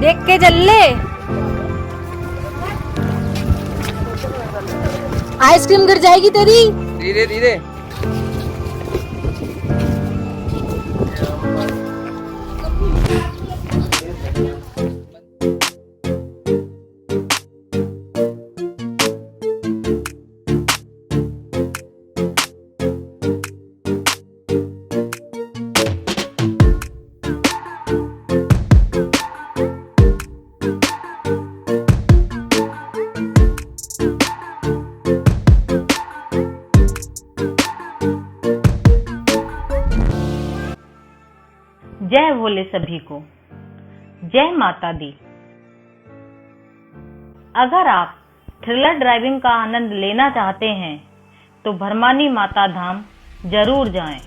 देख के चल ले। आइसक्रीम गिर जाएगी तेरी। धीरे धीरे। जय भोले सभी को, जय माता दी। अगर आप थ्रिलर ड्राइविंग का आनंद लेना चाहते हैं तो भरमानी माता धाम जरूर जाएं।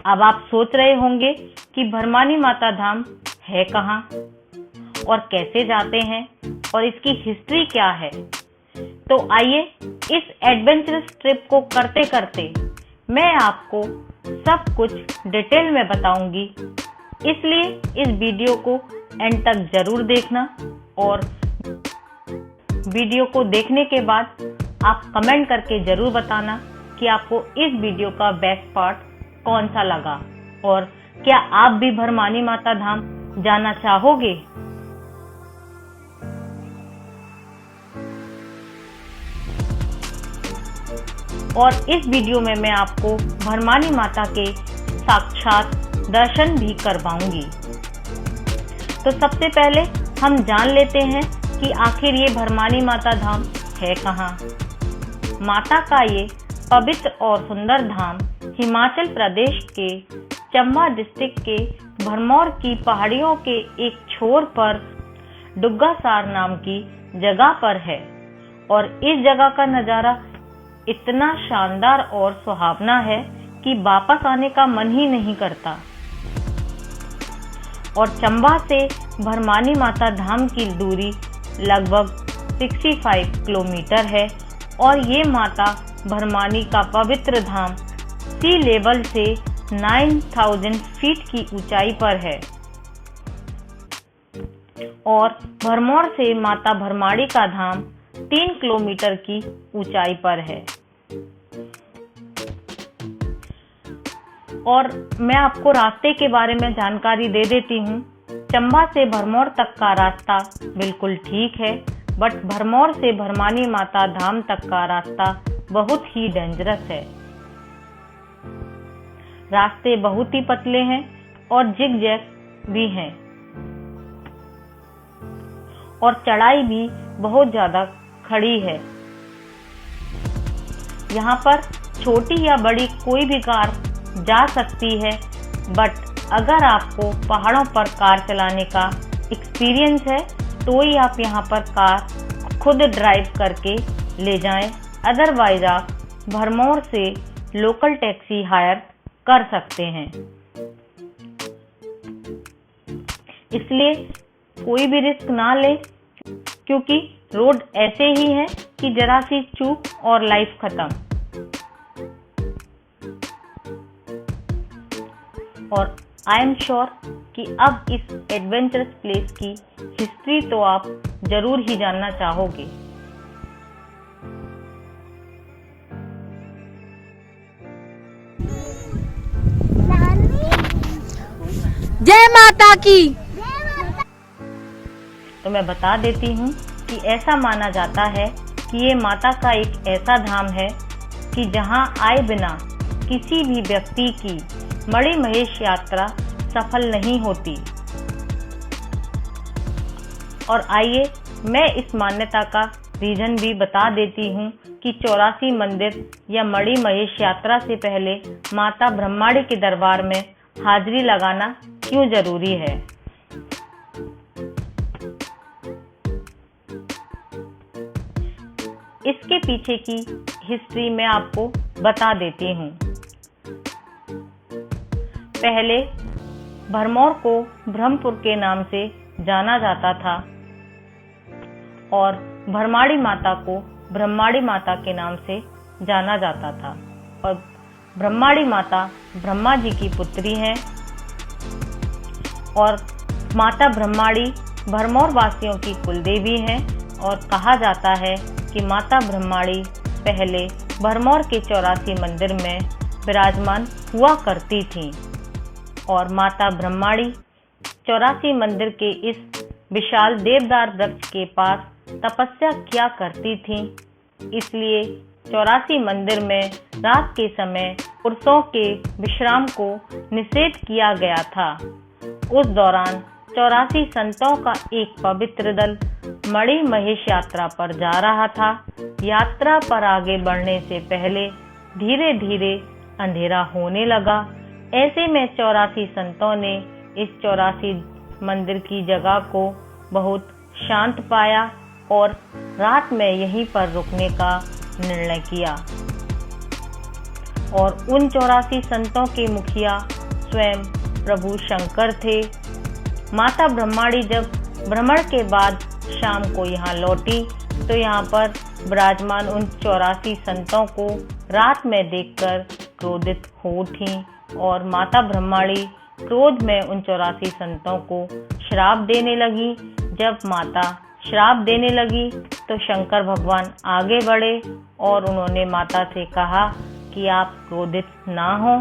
अब आप सोच रहे होंगे कि भरमानी माता धाम है कहाँ और कैसे जाते हैं और इसकी हिस्ट्री क्या है। तो आइए इस एडवेंचरस ट्रिप को करते करते मैं आपको सब कुछ डिटेल में बताऊंगी, इसलिए इस वीडियो को एंड तक जरूर देखना और वीडियो को देखने के बाद आप कमेंट करके जरूर बताना कि आपको इस वीडियो का बेस्ट पार्ट कौन सा लगा और क्या आप भी भरमानी माता धाम जाना चाहोगे। और इस वीडियो में मैं आपको भरमानी माता के साक्षात दर्शन भी करवाऊंगी। तो सबसे पहले हम जान लेते हैं कि आखिर ये भरमानी माता धाम है कहाँ। माता का ये पवित्र और सुंदर धाम हिमाचल प्रदेश के चंबा डिस्ट्रिक्ट के भरमौर की पहाड़ियों के एक छोर पर डुग्गासार नाम की जगह पर है और इस जगह का नजारा इतना शानदार और सुहावना है कि वापस आने का मन ही नहीं करता। और चंबा से भरमानी माता धाम की दूरी लगभग 65 किलोमीटर है और ये माता भरमानी का पवित्र धाम सी लेवल से 9000 फीट की ऊंचाई पर है और भरमौर से माता भरमाड़ी का धाम 3 किलोमीटर की ऊंचाई पर है। और मैं आपको रास्ते के बारे में जानकारी दे देती हूँ। चंबा से भरमौर तक का रास्ता बिल्कुल ठीक है, बट भरमौर से भरमानी माता धाम तक का रास्ता बहुत ही डेंजरस है। रास्ते बहुत ही पतले हैं और जिग-जैग भी हैं और चढ़ाई भी बहुत ज्यादा खड़ी है। यहाँ पर छोटी या बड़ी कोई भी कार जा सकती है, बट अगर आपको पहाड़ों पर कार चलाने का एक्सपीरियंस है तो ही आप यहाँ पर कार खुद ड्राइव करके ले जाएं, अदरवाइज आप भरमौर से लोकल टैक्सी हायर कर सकते हैं। इसलिए कोई भी रिस्क ना ले, क्योंकि रोड ऐसे ही है कि जरा सी चूक और लाइफ खत्म। और आई एम श्योर कि अब इस एडवेंचरस प्लेस की हिस्ट्री तो आप जरूर ही जानना चाहोगे। जय माता की। तो मैं बता देती हूँ कि ऐसा माना जाता है कि ये माता का एक ऐसा धाम है कि जहाँ आए बिना किसी भी व्यक्ति की मणि महेश यात्रा सफल नहीं होती। और आइए मैं इस मान्यता का रीजन भी बता देती हूँ कि 84 मंदिर या मणि महेश यात्रा से पहले माता ब्रह्मांडी के दरबार में हाजिरी लगाना क्यों जरूरी है। इसके पीछे की हिस्ट्री मैं आपको बता देती हूँ। पहले भरमौर को ब्रह्मपुर के नाम से जाना जाता था और भरमाड़ी माता को ब्रह्माड़ी माता के नाम से जाना जाता था। और ब्रह्माड़ी माता ब्रह्मा जी की पुत्री हैं और माता ब्रह्माड़ी भरमौर वासियों की कुलदेवी हैं। और कहा जाता है कि माता ब्रह्माड़ी पहले भरमौर के 84 मंदिर में विराजमान हुआ करती थीं और माता ब्रह्माड़ी 84 मंदिर के इस विशाल देवदार वृक्ष के पास तपस्या किया करती थीं। इसलिए 84 मंदिर में रात के समय पुरुषों के विश्राम को निषेध किया गया था। उस दौरान 84 संतों का एक पवित्र दल मणि महेश यात्रा पर जा रहा था। यात्रा पर आगे बढ़ने से पहले धीरे धीरे अंधेरा होने लगा। ऐसे में 84 संतों ने इस 84 मंदिर की जगह को बहुत शांत पाया और रात में यहीं पर रुकने का निर्णय किया। और उन 84 संतों के मुखिया स्वयं प्रभु शंकर थे। माता ब्रह्माड़ी जब भ्रमण के बाद शाम को यहाँ लौटी तो यहाँ पर विराजमान उन 84 संतों को रात में देखकर क्रोधित हो उठी और माता ब्रह्माड़ी क्रोध में उन 84 संतों को श्राप देने लगी। जब माता श्राप देने लगी तो शंकर भगवान आगे बढ़े और उन्होंने माता से कहा कि आप क्रोधित ना हो।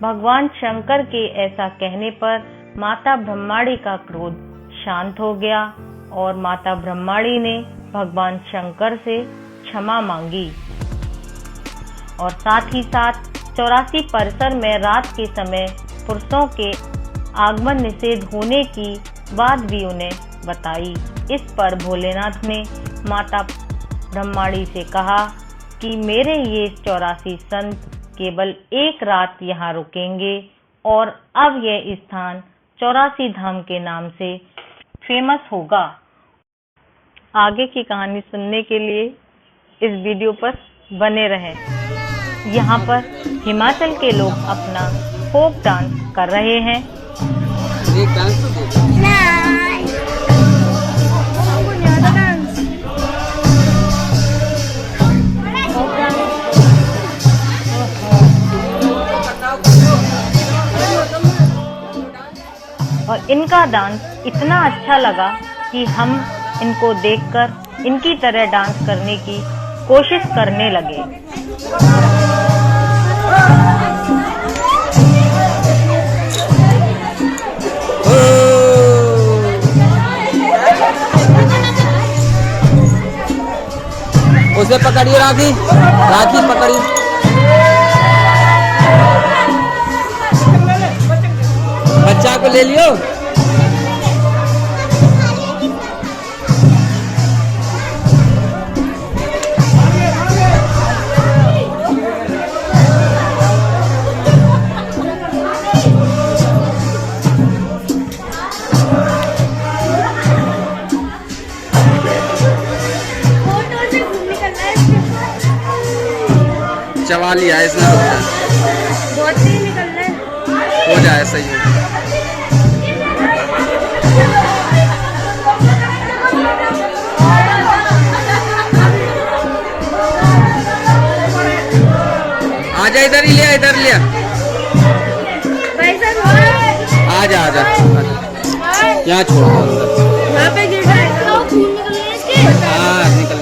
भगवान शंकर के ऐसा कहने पर माता ब्रह्माड़ी का क्रोध शांत हो गया और माता ब्रह्माड़ी ने भगवान शंकर से क्षमा मांगी। और साथ ही साथ 84 परिसर में रात के समय पुरुषों के आगमन निषेध होने की बात भी उन्हें बताई। इस पर भोलेनाथ ने माता ब्रह्माड़ी से कहा कि मेरे ये 84 संत केवल एक रात यहाँ रुकेंगे और अब यह स्थान 84 धाम के नाम से फेमस होगा। आगे की कहानी सुनने के लिए इस वीडियो पर बने रहें। यहाँ पर हिमाचल के लोग अपना फोक डांस कर रहे हैं। एक डांस तो दे। और इनका डांस इतना अच्छा लगा कि हम इनको देखकर इनकी तरह डांस करने की कोशिश करने लगे। उसे पकड़िए, राखी राखी पकड़िए। बच्चा को ले लियो। चवा लिया है इसने, बहुत ही निकलना है। हो जाए सही है। आजा इधर ही लिया, इधर लिया। आजा आजा, यहाँ छोड़ दो। यहाँ पे गिर जाएगा, खून निकलने इसके। हाँ निकल।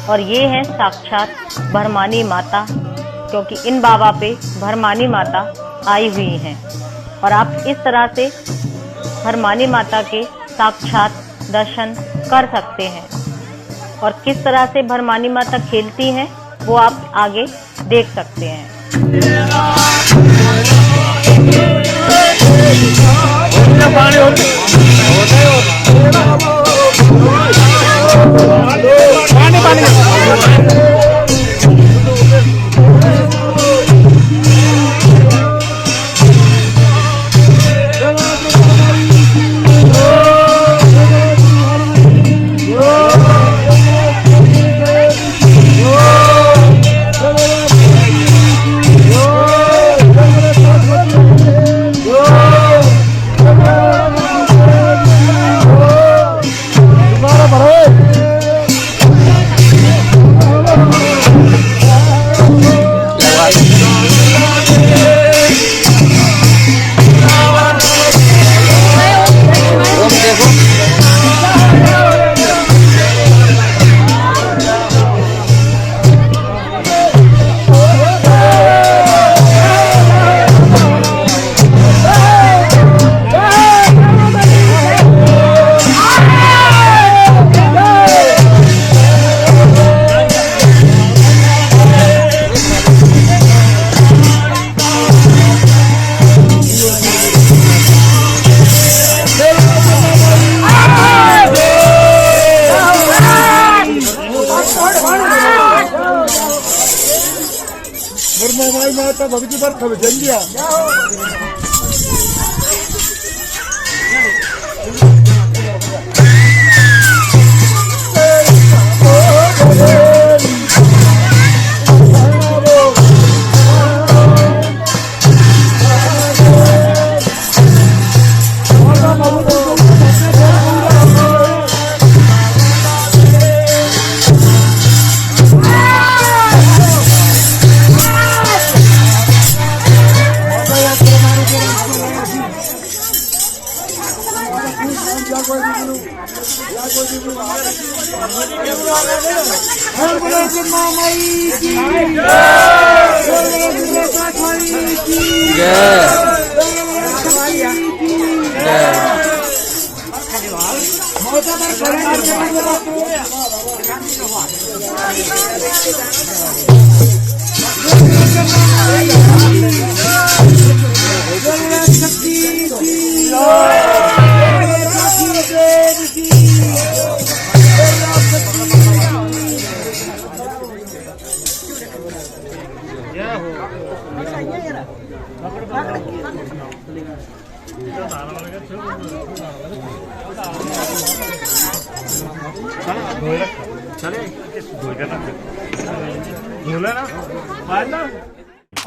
और ये है साक्षात भरमानी माता, क्योंकि इन बाबा पे भरमानी माता आई हुई हैं। और आप इस तरह से भरमानी माता के साक्षात दर्शन कर सकते हैं। और किस तरह से भरमानी माता खेलती हैं वो आप आगे देख सकते हैं। माता भक्ति पर खब जंगिया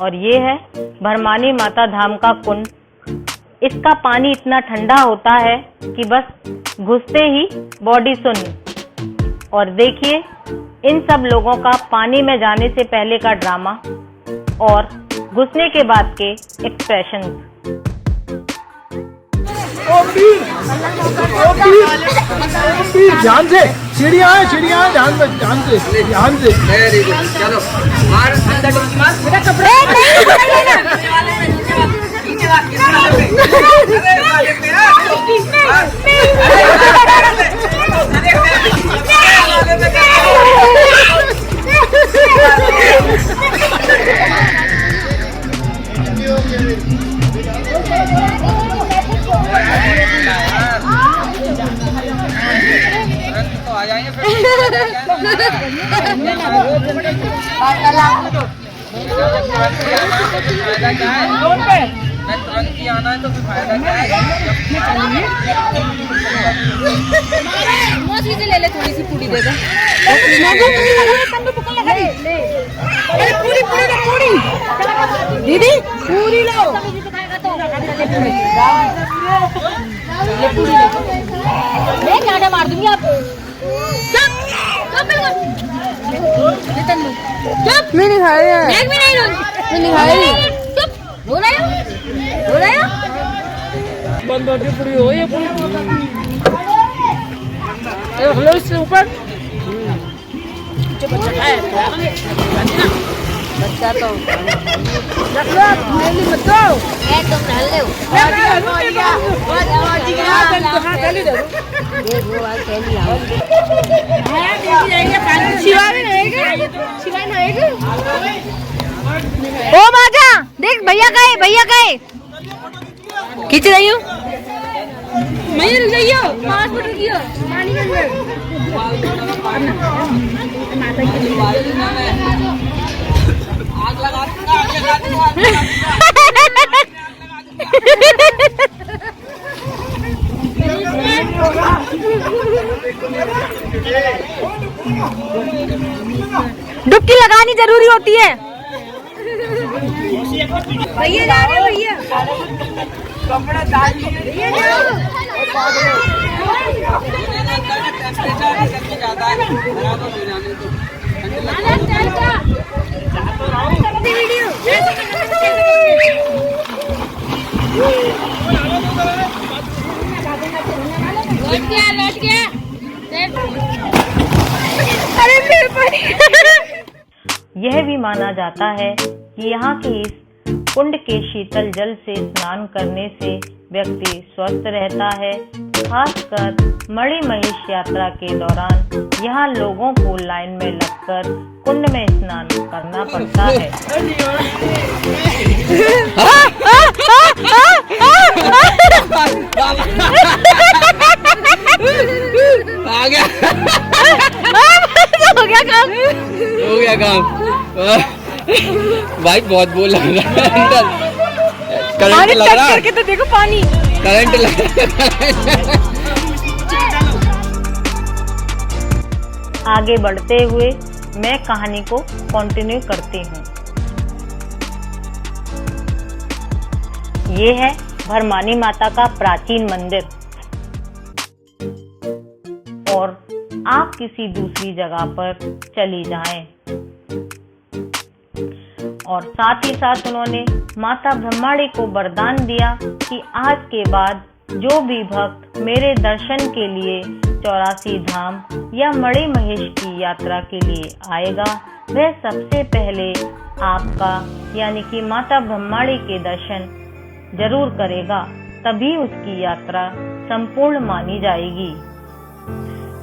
और ये है भरमानी माता धाम का कुंड। इसका पानी इतना ठंडा होता है कि बस घुसते ही बॉडी सुन्न। और देखिए इन सब लोगों का पानी में जाने से पहले का ड्रामा और घुसने के बाद के एक्सप्रेशंस। ध्यान से सीढ़ियाँ हैं ध्यान से वेरी गुड। चलो मार अंदर डुबकी मार। मेरा कपड़े तो आ जाएंगे फिर तुरंत ही आना है तो फिर फायदा क्या है। मौसी से ले ले, थोड़ी सी पूरी दे दे। पूरी दीदी पूरी लो। मैं नाना मार दूंगी आपको। चुप, मैं नहीं खा रही है। मैं भी नहीं लूंगी, मैं नहीं खा रही। चुप, रो रहे हो? बंद हो गई पूरी हो ये पूरी। इससे ऊपर। चुप, अच्छा है। बच्चा तो रख लो, मेली मत दो। तुम ढल लो। शिवा भी नहाएगा। ओ माजा देख भैया गए खींच रही हूँ मैं रुक गई हो मास्क पकड़ कियो पानी के अंदर आग लगा डुबकी लगानी जरूरी होती है भैया जा रहे भैया कपड़ा डाल भैया लौट गया अरे मेरे यह भी माना जाता है कि यहाँ के इस कुंड के शीतल जल से स्नान करने से व्यक्ति स्वस्थ रहता है। खासकर मणिमहेश यात्रा के दौरान यहाँ लोगों को लाइन में लगकर कुंड में स्नान करना पड़ता है। आ गया हो गया काम भाई बहुत बोल लग रहा है करंट लग रहा है करके तो देखो पानी करंट लग रहा है। आगे बढ़ते हुए मैं कहानी को कंटिन्यू करती हूँ। ये है भरमानी माता का प्राचीन मंदिर और आप किसी दूसरी जगह पर चली जाएं। और साथ ही साथ उन्होंने माता ब्रह्माणी को वरदान दिया कि आज के बाद जो भी भक्त मेरे दर्शन के लिए 84 धाम या मणिमहेश की यात्रा के लिए आएगा वह सबसे पहले आपका यानी कि माता ब्रह्माणी के दर्शन जरूर करेगा, तभी उसकी यात्रा संपूर्ण मानी जाएगी।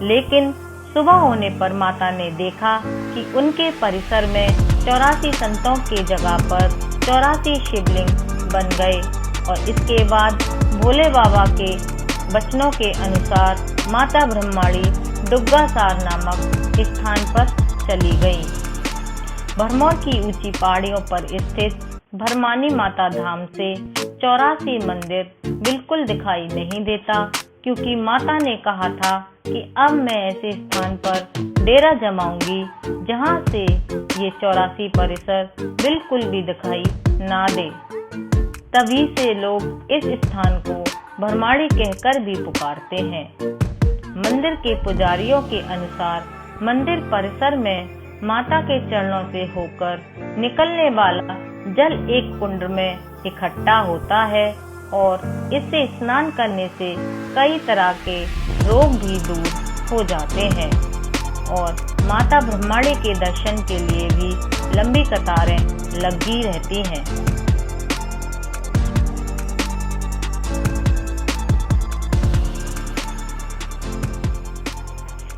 लेकिन सुबह होने पर माता ने देखा कि उनके परिसर में 84 संतों के जगह पर 84 शिवलिंग बन गए और इसके बाद भोले बाबा के वचनों के अनुसार माता ब्रह्माणी डुग्गासार नामक स्थान पर चली गई। भरमौर की ऊंची पहाड़ियों पर स्थित भरमानी माता धाम से 84 मंदिर बिल्कुल दिखाई नहीं देता, क्योंकि माता ने कहा था कि अब मैं ऐसे स्थान पर डेरा जमाऊंगी जहां से ये 84 परिसर बिल्कुल भी दिखाई ना दे। तभी से लोग इस स्थान को भरमाणी कहकर भी पुकारते हैं। मंदिर के पुजारियों के अनुसार मंदिर परिसर में माता के चरणों से होकर निकलने वाला जल एक कुंड में इकट्ठा होता है और इससे स्नान करने से कई तरह के रोग भी दूर हो जाते हैं और माता ब्रह्माणी के दर्शन के लिए भी लंबी कतारें लगी रहती हैं।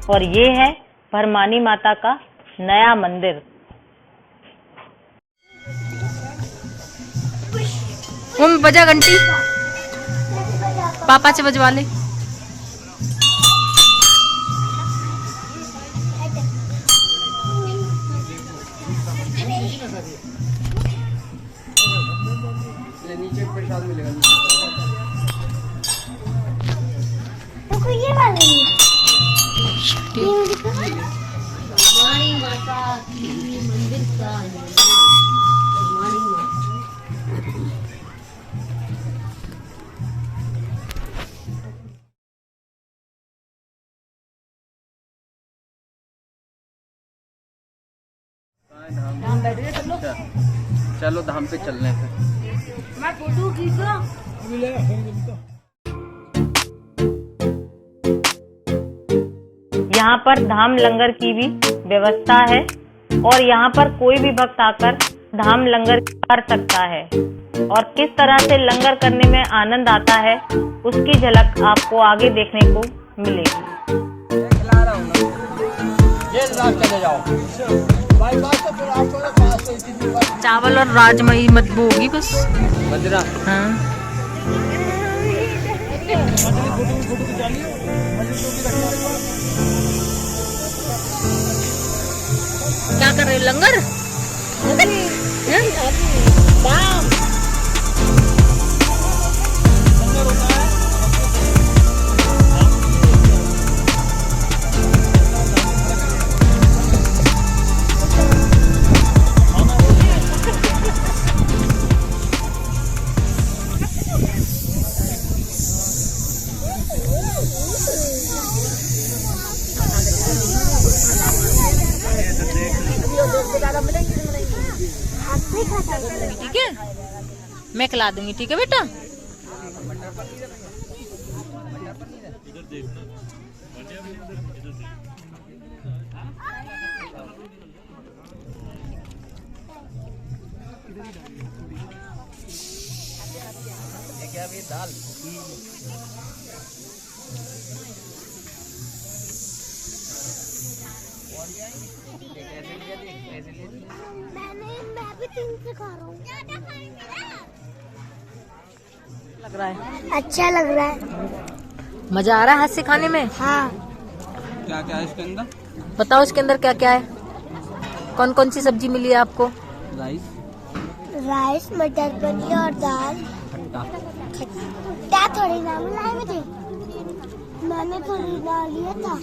और ये है भरमानी माता का नया मंदिर। बजा घंटी पापा से बजवा ले। नीचे प्रसाद मिलेगा। ये वाले माता मंदिर का धाम बैठ गए सब लोग। चलो धाम पे चलने हैं। मैं फोटो खींचो। यहाँ पर धाम लंगर की भी व्यवस्था है और यहाँ पर कोई भी भक्त आकर धाम लंगर कर सकता है और किस तरह से लंगर करने में आनंद आता है उसकी झलक आपको आगे देखने को मिलेगी। चावल और राजमा ही मदबू होगी बस। मदरा हाँ। क्या कर रहे हो, लंगर? ठीक है, मैं खिला दूंगी। ठीक है बेटा। दाल मैं भी 3 से खा रहा हूँ। लग रहा है, अच्छा लग रहा है। मजा आ रहा है हाथ से खाने में। हाँ। क्या क्या है इसके अंदर? बताओ इसके अंदर क्या क्या है, कौन कौन सी सब्जी मिली है आपको? राइस, मटर पनीर और दाल। क्या थोड़ी ना मिला मुझे, मैंने थोड़ी ना लिया था।